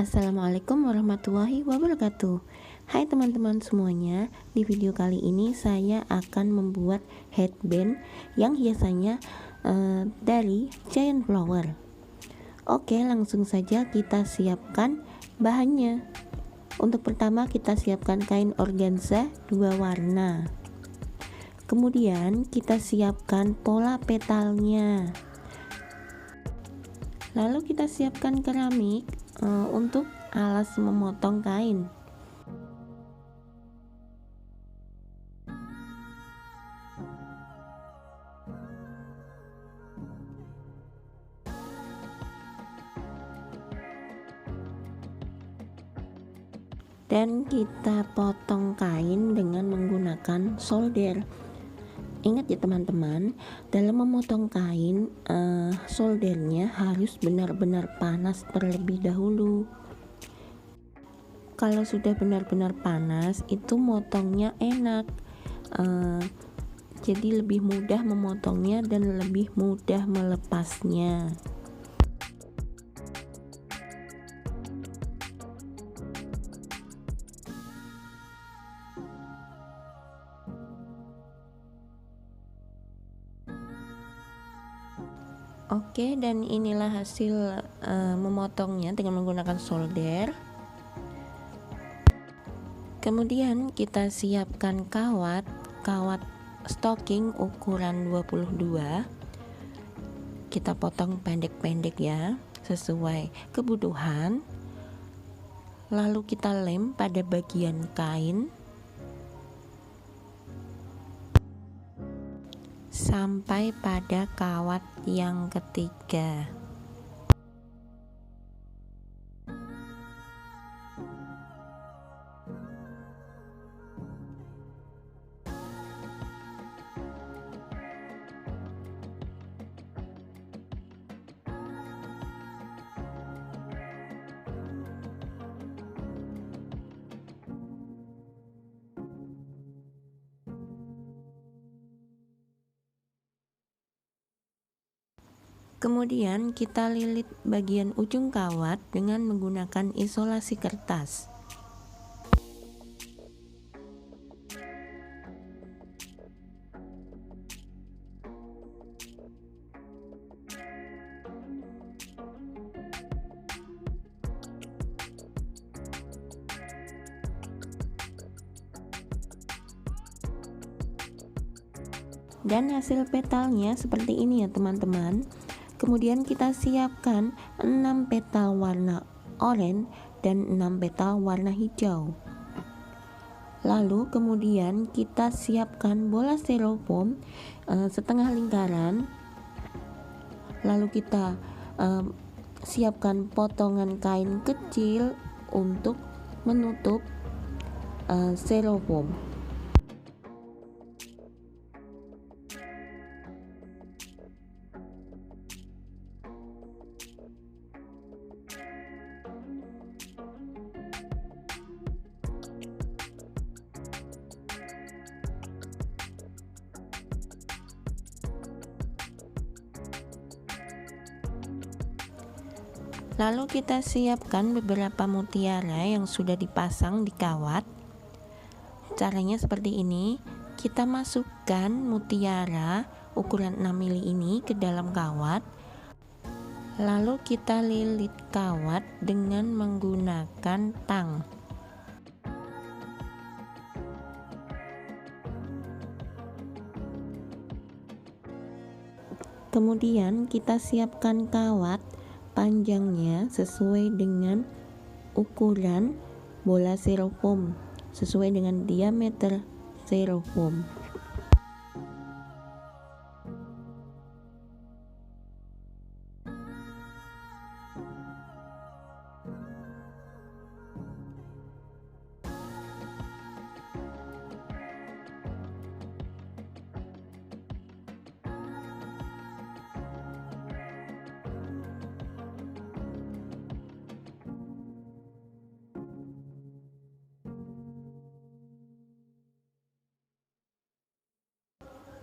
Assalamualaikum warahmatullahi wabarakatuh. Hai teman-teman semuanya, di video kali ini saya akan membuat headband yang hiasannya dari giant flower. Oke, langsung saja kita siapkan bahannya. Untuk pertama kita siapkan kain organza 2 warna. Kemudian kita siapkan pola petalnya. Lalu kita siapkan keramik untuk alas memotong kain. Dan kita potong kain dengan menggunakan solder. Ingat ya teman-teman, dalam memotong kain soldernya harus benar-benar panas terlebih dahulu. Kalau sudah benar-benar panas itu motongnya enak, jadi lebih mudah memotongnya dan lebih mudah melepasnya. Oke, dan inilah hasil memotongnya dengan menggunakan solder. Kemudian kita siapkan kawat stocking ukuran 22. Kita potong pendek-pendek ya, sesuai kebutuhan. Lalu kita lem pada bagian kain sampai pada kawat yang ketiga. Kemudian kita lilit bagian ujung kawat dengan menggunakan isolasi kertas. Dan hasil petalnya seperti ini ya teman-teman. Kemudian kita siapkan 6 petal warna oranye dan 6 petal warna hijau. Lalu kemudian kita siapkan bola styrofoam setengah lingkaran. Lalu kita siapkan potongan kain kecil untuk menutup styrofoam. Lalu kita siapkan beberapa mutiara yang sudah dipasang di kawat. Caranya seperti ini. Kita masukkan mutiara ukuran 6 mili ini ke dalam kawat. Lalu kita lilit kawat dengan menggunakan tang. Kemudian kita siapkan kawat panjangnya sesuai dengan ukuran bola styrofoam, sesuai dengan diameter styrofoam.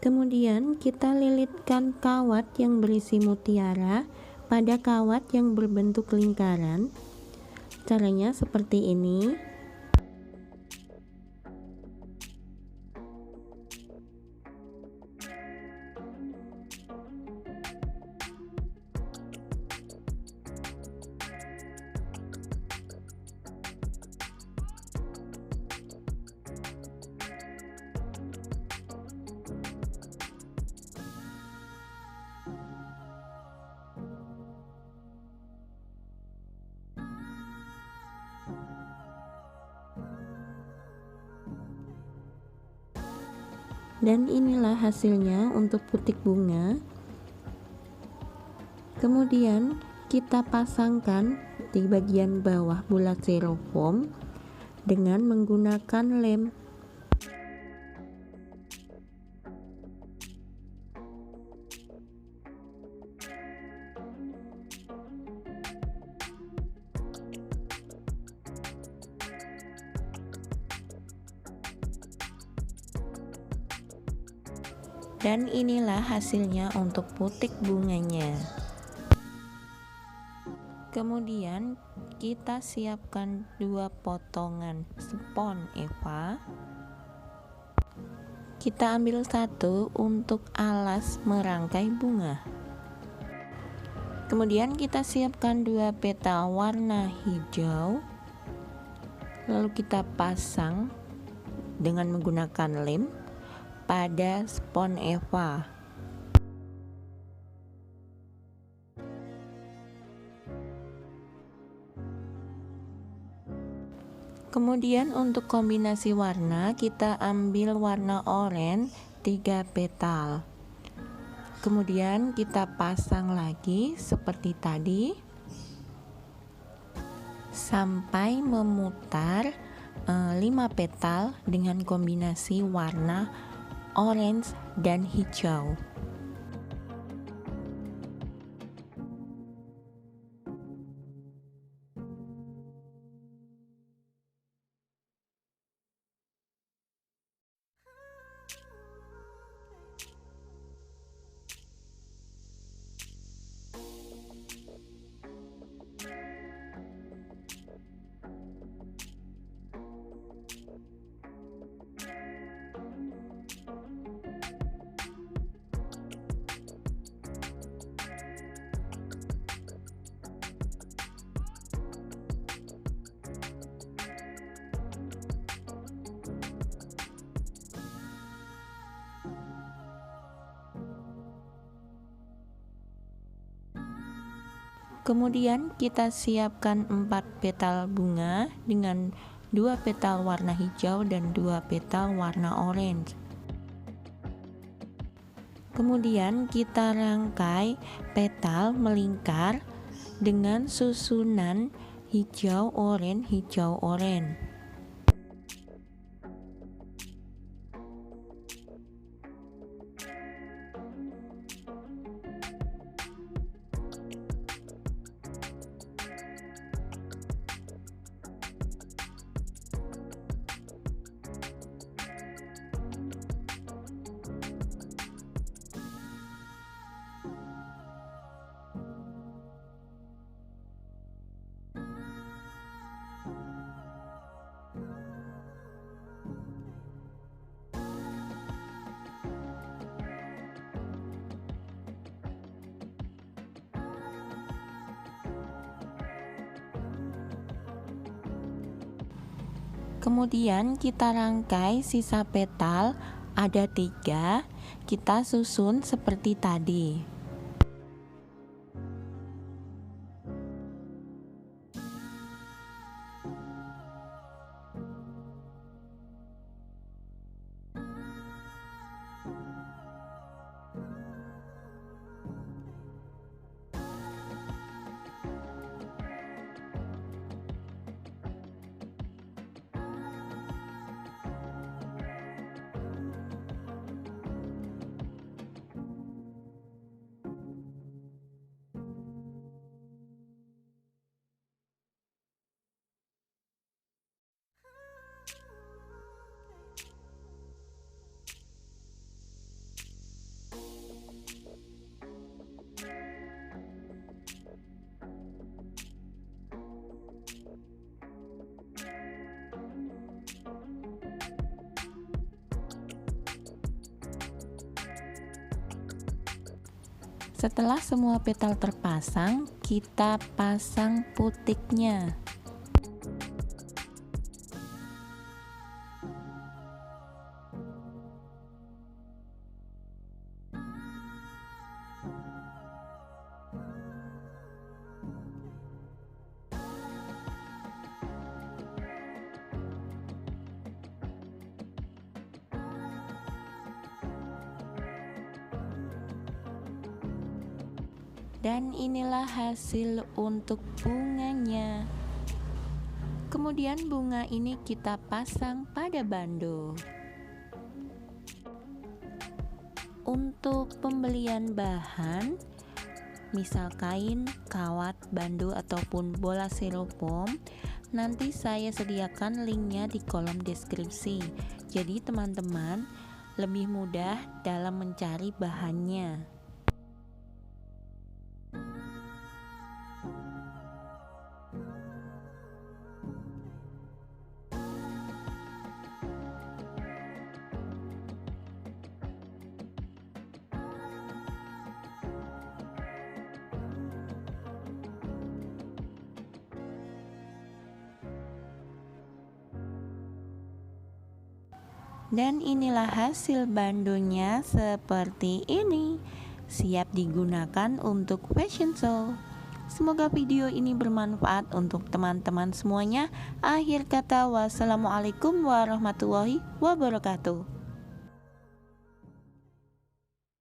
Kemudian kita lilitkan kawat yang berisi mutiara pada kawat yang berbentuk lingkaran. Caranya seperti ini. Dan inilah hasilnya untuk putik bunga. Kemudian kita pasangkan di bagian bawah bulat styrofoam dengan menggunakan lem. Dan inilah hasilnya untuk putik bunganya. Kemudian kita siapkan 2 potongan spons Eva. Kita ambil satu untuk alas merangkai bunga. Kemudian kita siapkan 2 petal warna hijau. Lalu kita pasang dengan menggunakan lem pada spons Eva. Kemudian untuk kombinasi warna kita ambil warna oranye 3 petal. Kemudian kita pasang lagi seperti tadi sampai memutar 5 petal dengan kombinasi warna orange dan hijau. Kemudian kita siapkan 4 petal bunga dengan 2 petal warna hijau dan 2 petal warna orange. Kemudian kita rangkai petal melingkar dengan susunan hijau oranye hijau oranye. Kemudian kita rangkai sisa petal, ada 3, kita susun seperti tadi. Setelah semua petal terpasang, kita pasang putiknya. Dan inilah hasil untuk bunganya. Kemudian bunga ini kita pasang pada bando. Untuk pembelian bahan, misal kain, kawat, bando, ataupun bola styrofoam, nanti saya sediakan linknya di kolom deskripsi. Jadi teman-teman lebih mudah dalam mencari bahannya. Dan inilah hasil bandonya seperti ini, siap digunakan untuk fashion show. Semoga video ini bermanfaat untuk teman-teman semuanya. Akhir kata, wassalamualaikum warahmatullahi wabarakatuh.